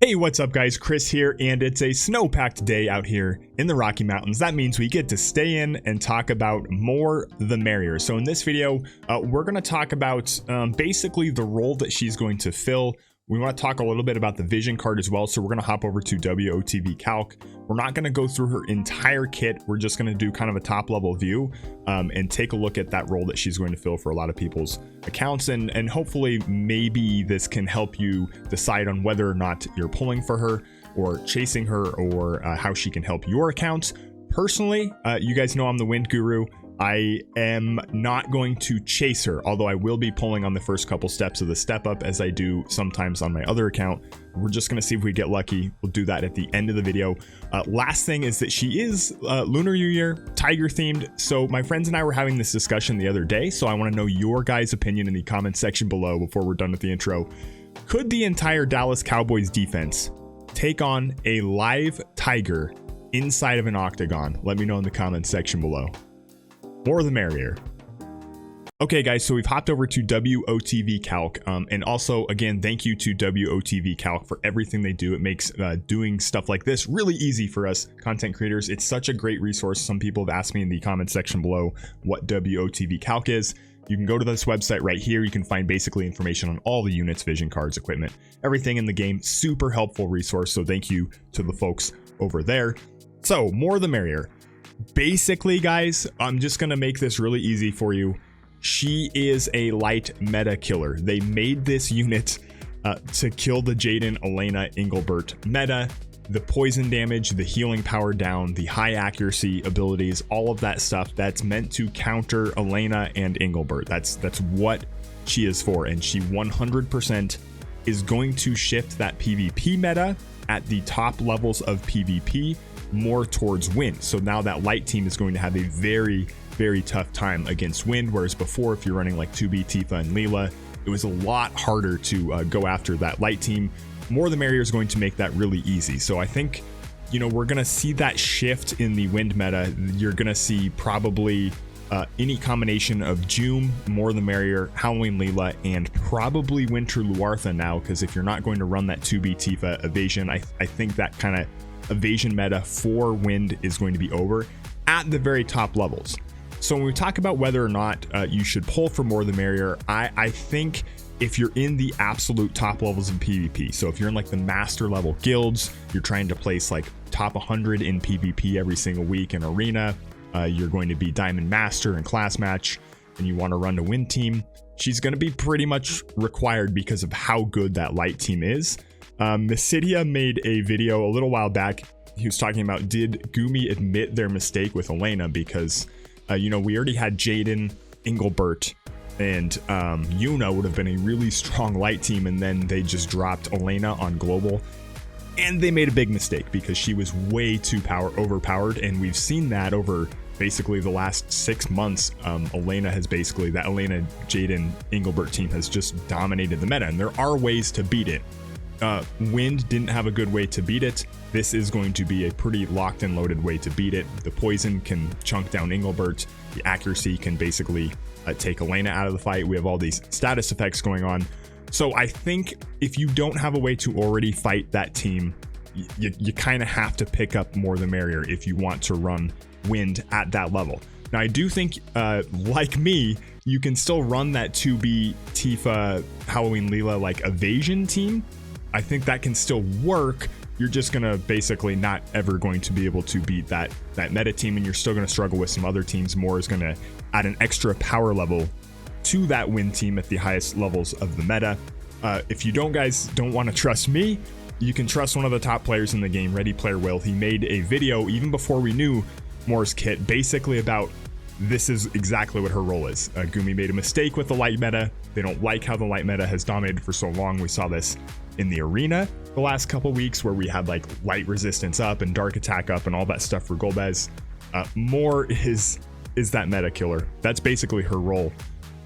Hey, what's up guys, Chris here, and it's a snow-packed day out here in the Rocky Mountains. That means we get to stay in and talk about Moore the Merrier. So in this video, we're going to talk about basically the role that she's going to fill. We want to talk a little bit about the vision card as well, so we're going to hop over to WotV Calc. We're not going to go through her entire kit. We're just going to do kind of a top level view and take a look at that role that she's going to fill for a lot of people's accounts, and hopefully maybe this can help you decide on whether or not you're pulling for her or chasing her, or how she can help your accounts. Personally, you guys know I'm the Wind Guru. I am not going to chase her, although I will be pulling on the first couple steps of the step up, as I do sometimes on my other account. We're just going to see if we get lucky. We'll do that at the end of the video. Last thing is that she is Lunar New Year, tiger themed. So my friends and I were having this discussion the other day, so I want to know your guys' opinion in the comment section below before we're done with the intro. Could the entire Dallas Cowboys defense take on a live tiger inside of an octagon? Let me know in the comment section below. More the merrier. Okay guys, so we've hopped over to WotV Calc, and also again, thank you to WotV Calc for everything they do. It makes doing stuff like this really easy for us content creators. It's such a great resource. Some people have asked me in the comment section below what WotV Calc is. You can go to this website right here. You can find basically information on all the units, vision cards, equipment, everything in the game. Super helpful resource, so thank you to the folks over there. So more the merrier. Basically guys, I'm just gonna make this really easy for you. She is a light meta killer. They made this unit to kill the Jayden, Elena, Engelbert meta. The poison damage, the healing power down, the high accuracy abilities, all of that stuff that's meant to counter Elena and Engelbert. That's what she is for, and she 100% is going to shift that PvP meta at the top levels of PvP more towards Wind. So now that light team is going to have a very tough time against Wind, whereas before, if you're running like 2B, Tifa, and Leela, it was a lot harder to go after that light team. More the merrier is going to make that really easy. So I think, you know, we're going to see that shift in the Wind meta. You're going to see probably any combination of Jeume, More the Merrier, Halloween Leela, and probably Winter Luartha now, because if you're not going to run that 2B Tifa evasion, I think that kind of evasion meta for Wind is going to be over at the very top levels. So when we talk about whether or not you should pull for More the Merrier, I think if you're in the absolute top levels of PvP, so if you're in like the master level guilds, you're trying to place like top 100 in PvP every single week in arena, you're going to be diamond master and class match, and you want to run a Wind team, she's going to be pretty much required because of how good that light team is. Mysidia made a video a little while back. He was talking about, did Jeume admit their mistake with Elena, because you know, we already had Jayden, Engelbert, and Jeume would have been a really strong light team, and then they just dropped Elena on global, and they made a big mistake because she was way too overpowered, and we've seen that over basically the last 6 months. Elena has basically, that Elena, Jayden, Engelbert team has just dominated the meta, and there are ways to beat it. Wind didn't have a good way to beat it. This is going to be a pretty locked and loaded way to beat it. The poison can chunk down Engelbert. The accuracy can basically take Elena out of the fight. We have all these status effects going on. So I think if you don't have a way to already fight that team, you kind of have to pick up More the Merrier if you want to run Wind at that level. Now I do think, like me, you can still run that 2B Tifa, Halloween Leela like evasion team. I think that can still work. You're just gonna basically not ever going to be able to beat that meta team, and you're still gonna struggle with some other teams. More is gonna add an extra power level to that Wind team at the highest levels of the meta. If you guys don't want to trust me, you can trust one of the top players in the game, Ready Player Will. He made a video even before we knew Moore's kit, basically about this is exactly what her role is. Jeume made a mistake with the light meta. They don't like how the light meta has dominated for so long. We saw this in the arena the last couple weeks, where we had like light resistance up and dark attack up and all that stuff for Golbez. Moore is that meta killer. That's basically her role.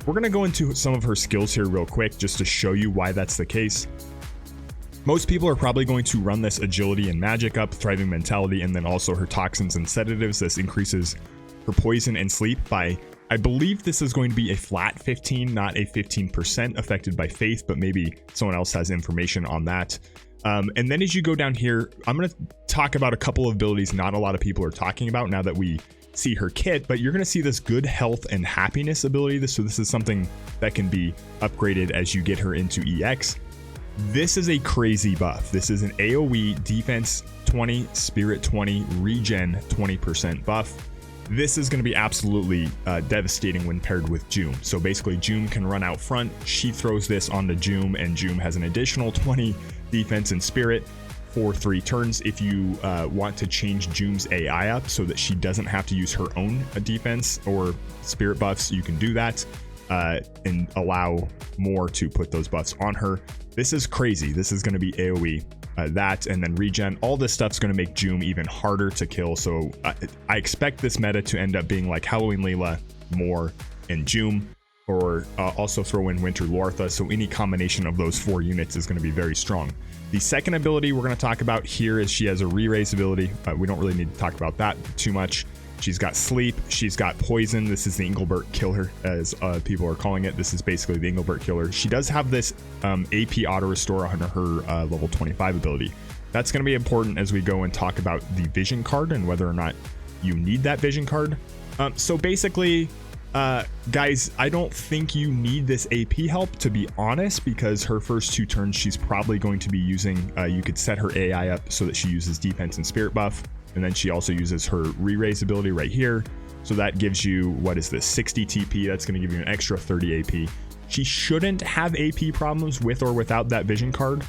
We're gonna go into some of her skills here real quick just to show you why that's the case. Most people are probably going to run this agility and magic up, thriving mentality, and then also her toxins and sedatives. This increases her poison and sleep by, I believe this is going to be a flat 15, not a 15% affected by faith, but maybe someone else has information on that. And then as you go down here, I'm going to talk about a couple of abilities not a lot of people are talking about now that we see her kit, but you're going to see this good health and happiness ability. So this is something that can be upgraded as you get her into EX. This is a crazy buff. This is an AoE defense 20, spirit 20, regen 20% buff. This is going to be absolutely devastating when paired with Jeume. So basically Jeume can run out front. She throws this onto Jeume, and Jeume has an additional 20 defense and spirit for 3 turns. If you want to change Jeume's AI up so that she doesn't have to use her own defense or spirit buffs, you can do that and allow Moore to put those buffs on her. This is crazy. This is going to be AoE. That and then regen. All this stuff's going to make Jeume even harder to kill. So I expect this meta to end up being like Halloween Leela, Moore, and Jeume, or also throw in Winter Luartha. So any combination of those 4 units is going to be very strong. The second ability we're going to talk about here is she has a re-raise ability. We don't really need to talk about that too much. She's got sleep. She's got poison. This is the Engelbert killer, as people are calling it. This is basically the Engelbert killer. She does have this AP auto restore on her level 25 ability. That's going to be important as we go and talk about the vision card and whether or not you need that vision card. So basically, guys, I don't think you need this AP help, to be honest, because her first 2 turns she's probably going to be using, you could set her AI up so that she uses defense and spirit buff, and then she also uses her re-raise ability right here. So that gives you, what is this, 60 TP. That's going to give you an extra 30 AP. She shouldn't have AP problems with or without that vision card,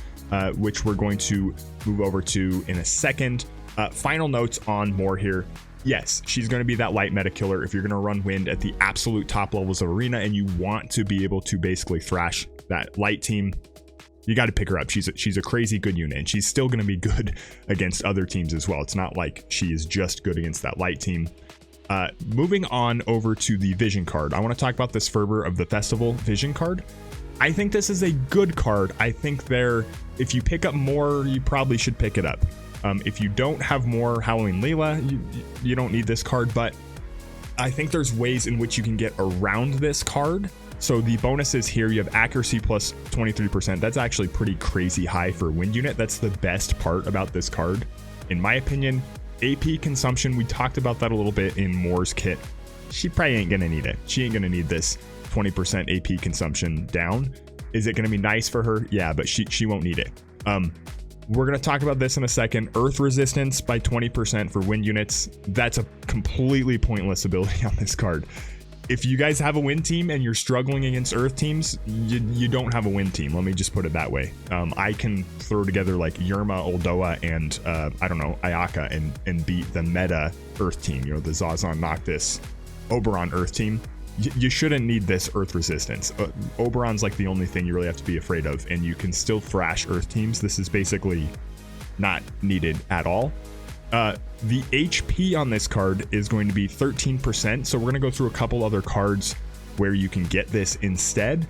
which we're going to move over to in a second. Final notes on Moore here. Yes, she's going to be that light meta killer. If you're going to run wind at the absolute top levels of arena and you want to be able to basically thrash that light team, you got to pick her up. She's a crazy good unit, and she's still going to be good against other teams as well. It's not like she is just good against that light team. Moving on over to the vision card, I want to talk about this Fervor of the Festival vision card. I think this is a good card. I think if you pick up Moore, you probably should pick it up. If you don't have Moore Halloween Leela, you don't need this card, but I think there's ways in which you can get around this card. So the bonuses here, you have accuracy plus 23%. That's actually pretty crazy high for a wind unit. That's the best part about this card, in my opinion. AP consumption, we talked about that a little bit in Moore's kit. She probably ain't gonna need it. She ain't gonna need this 20% AP consumption down. Is it gonna be nice for her? Yeah, but she won't need it. We're going to talk about this in a second. Earth resistance by 20% for wind units. That's a completely pointless ability on this card. If you guys have a wind team and you're struggling against earth teams, you don't have a wind team. Let me just put it that way. I can throw together like Jeume, Uldoa, and I don't know, Ayaka and beat the meta earth team. You know, the Zazan, Noctis, Oberon earth team. You shouldn't need this earth resistance. Oberon's like the only thing you really have to be afraid of, and you can still thrash earth teams. This is basically not needed at all. The HP on this card is going to be 13%, so we're going to go through a couple other cards where you can get this instead.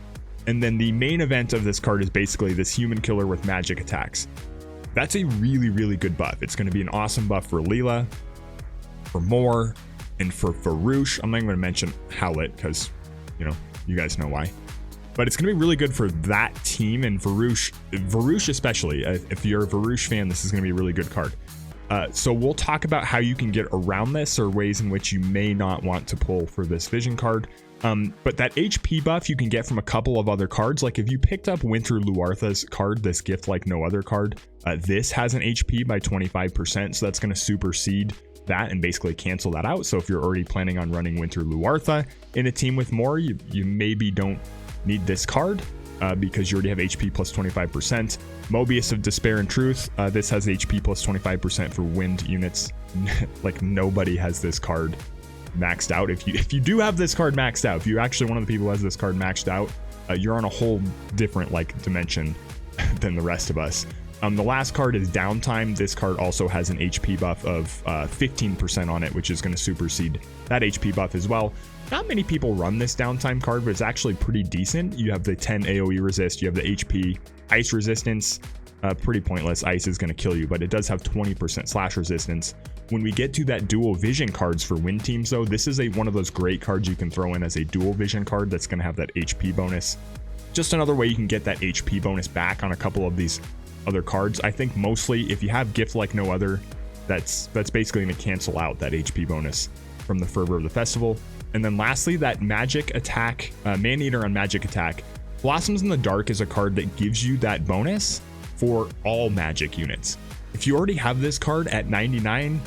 And then the main event of this card is basically this human killer with magic attacks. That's a really, really good buff. It's going to be an awesome buff for Leela, for Moore, and for Farouche. I'm not even going to mention Howlet because, you know, you guys know why. But it's going to be really good for that team, and Farouche especially. If you're a Farouche fan, this is going to be a really good card. So we'll talk about how you can get around this, or ways in which you may not want to pull for this vision card. But that HP buff you can get from a couple of other cards. Like if you picked up Winter Luartha's card, this gift like no other card, this has an HP by 25%, so that's going to supersede that and basically cancel that out. So if you're already planning on running Winter Luartha in a team with Moore, you maybe don't need this card because you already have HP plus 25%. Mobius of Despair and Truth, this has HP plus 25% for wind units. Like nobody has this card maxed out. If you do have this card maxed out, if you're actually one of the people who has this card maxed out, you're on a whole different like dimension than the rest of us. The last card is Downtime. This card also has an HP buff of 15% on it, which is going to supersede that HP buff as well. Not many people run this Downtime card, but it's actually pretty decent. You have the 10 AoE resist, you have the HP ice resistance. Pretty pointless. Ice is going to kill you, but it does have 20% slash resistance. When we get to that dual vision cards for wind teams, though, this is one of those great cards you can throw in as a dual vision card that's going to have that HP bonus. Just another way you can get that HP bonus back on a couple of these other cards. I think mostly if you have Gift Like No Other, that's basically going to cancel out that HP bonus from the Fervor of the Festival. And then lastly, that magic attack, Man-Eater on magic attack. Blossoms in the Dark is a card that gives you that bonus for all magic units. If you already have this card at 99,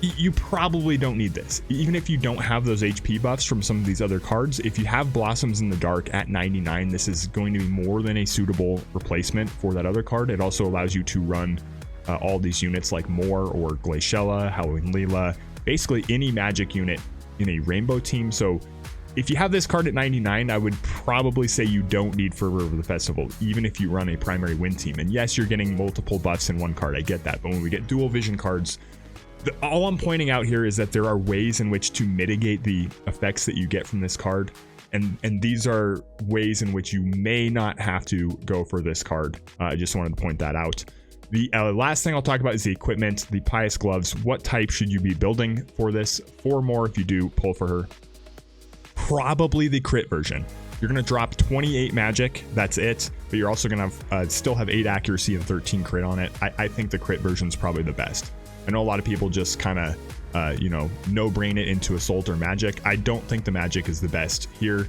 you probably don't need this. Even if you don't have those HP buffs from some of these other cards, if you have Blossoms in the Dark at 99, this is going to be more than a suitable replacement for that other card. It also allows you to run all these units like Moore or Glaciella, Halloween Leela, basically any magic unit in a rainbow team. So if you have this card at 99, I would probably say you don't need Fervor of the Festival, even if you run a primary win team. And yes, you're getting multiple buffs in one card, I get that, but when we get dual vision cards, all I'm pointing out here is that there are ways in which to mitigate the effects that you get from this card, and these are ways in which you may not have to go for this card. I just wanted to point that out. The last thing I'll talk about is the equipment, the Pious Gloves. What type should you be building for this? 4 more if you do pull for her. Probably the crit version. You're going to drop 28 magic, that's it, but you're also going to still have 8 accuracy and 13 crit on it. I think the crit version is probably the best. I know a lot of people just kind of, no-brain it into Assault or Magic. I don't think the Magic is the best here.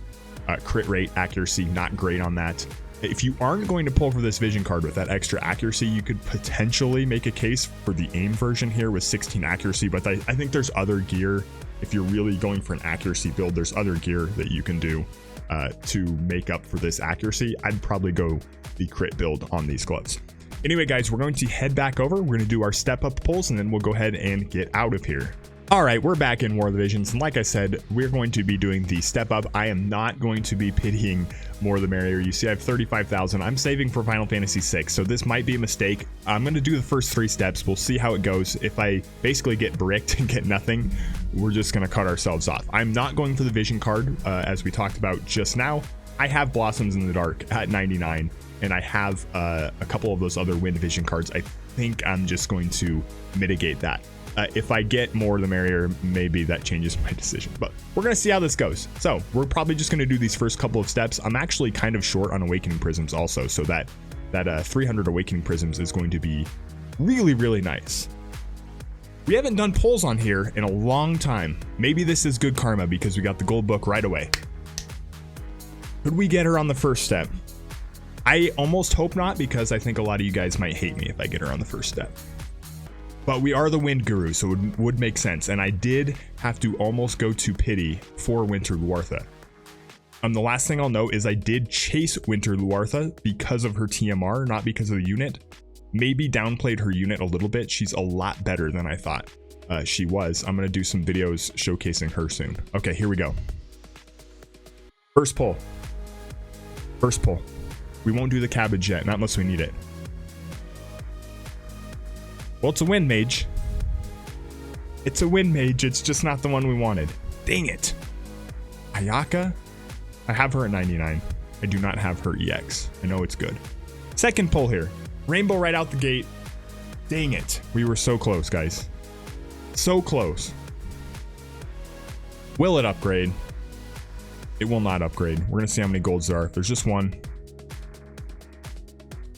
Crit rate, accuracy, not great on that. If you aren't going to pull for this vision card with that extra accuracy, you could potentially make a case for the aim version here with 16 accuracy, but I think there's other gear. If you're really going for an accuracy build, there's other gear that you can do to make up for this accuracy. I'd probably go the crit build on these gloves. Anyway, guys, we're going to head back over. We're going to do our step up pulls, and then we'll go ahead and get out of here. All right, we're back in War of the Visions, and like I said, we're going to be doing the step up. I am not going to be pitying Moore the Merrier. You see, I have 35,000. I'm saving for Final Fantasy VI, so this might be a mistake. I'm going to do the first 3 steps. We'll see how it goes. If I basically get bricked and get nothing, we're just going to cut ourselves off. I'm not going for the vision card, as we talked about just now. I have Blossoms in the Dark at 99. And I have a couple of those other wind vision cards. I think I'm just going to mitigate that. If I get More the Merrier, maybe that changes my decision, but we're going to see how this goes. So we're probably just going to do these first couple of steps. I'm actually kind of short on Awakening Prisms also, so that 300 Awakening Prisms is going to be really, really nice. We haven't done pulls on here in a long time. Maybe this is good karma because we got the gold book right away. Could we get her on the first step? I almost hope not, because I think a lot of you guys might hate me if I get her on the first step. But we are the Wind Guru, so it would make sense. And I did have to almost go to pity for Winter Luartha. The last thing I'll note is I did chase Winter Luartha because of her TMR, not because of the unit. Maybe downplayed her unit a little bit. She's a lot better than I thought she was. I'm going to do some videos showcasing her soon. Okay, here we go. First pull. First pull. We won't do the cabbage yet, not unless we need it. Well, it's a wind mage. It's a wind mage, it's just not the one we wanted. Dang it. Ayaka? I have her at 99. I do not have her EX. I know it's good. Second pull here. Rainbow right out the gate. Dang it. We were so close, guys. So close. Will it upgrade? It will not upgrade. We're gonna see how many golds there are. If there's just one,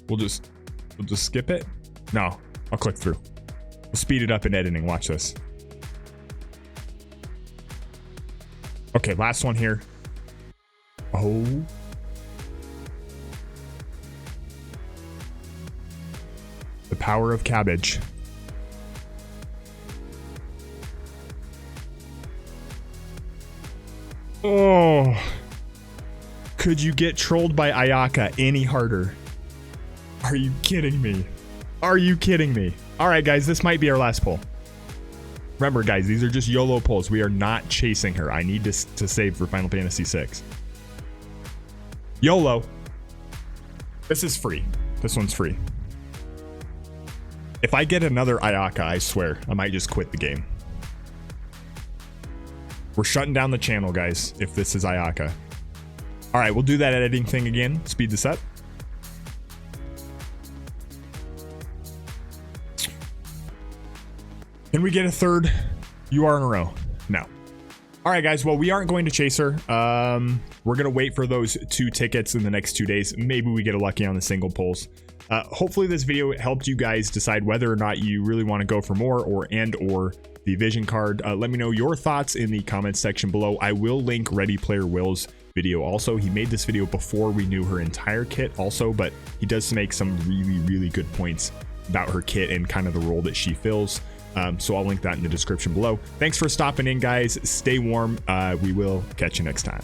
we'll just skip it. No, I'll click through. We'll speed it up in editing. Watch this. Okay, last one here. Oh. The power of cabbage. Oh. Could you get trolled by Ayaka any harder? Are you kidding me? Are you kidding me? All right, guys, this might be our last pull. Remember, guys, these are just YOLO pulls. We are not chasing her. I need to save for Final Fantasy VI. YOLO. This is free. This one's free. If I get another Ayaka, I swear, I might just quit the game. We're shutting down the channel, guys, if this is Ayaka. All right, we'll do that editing thing again. Speed this up. Can we get a third UR in a row? No. All right, guys. Well, we aren't going to chase her. We're going to wait for those 2 tickets in the next 2 days. Maybe we get lucky on the single pulls. Hopefully this video helped you guys decide whether or not you really want to go for Moore or the Vision card. Let me know your thoughts in the comments section below. I will link Ready Player Will's video also. He made this video before we knew her entire kit also, but he does make some really good points about her kit and kind of the role that she fills. So I'll link that in the description below. Thanks for stopping in, guys. Stay warm. We will catch you next time.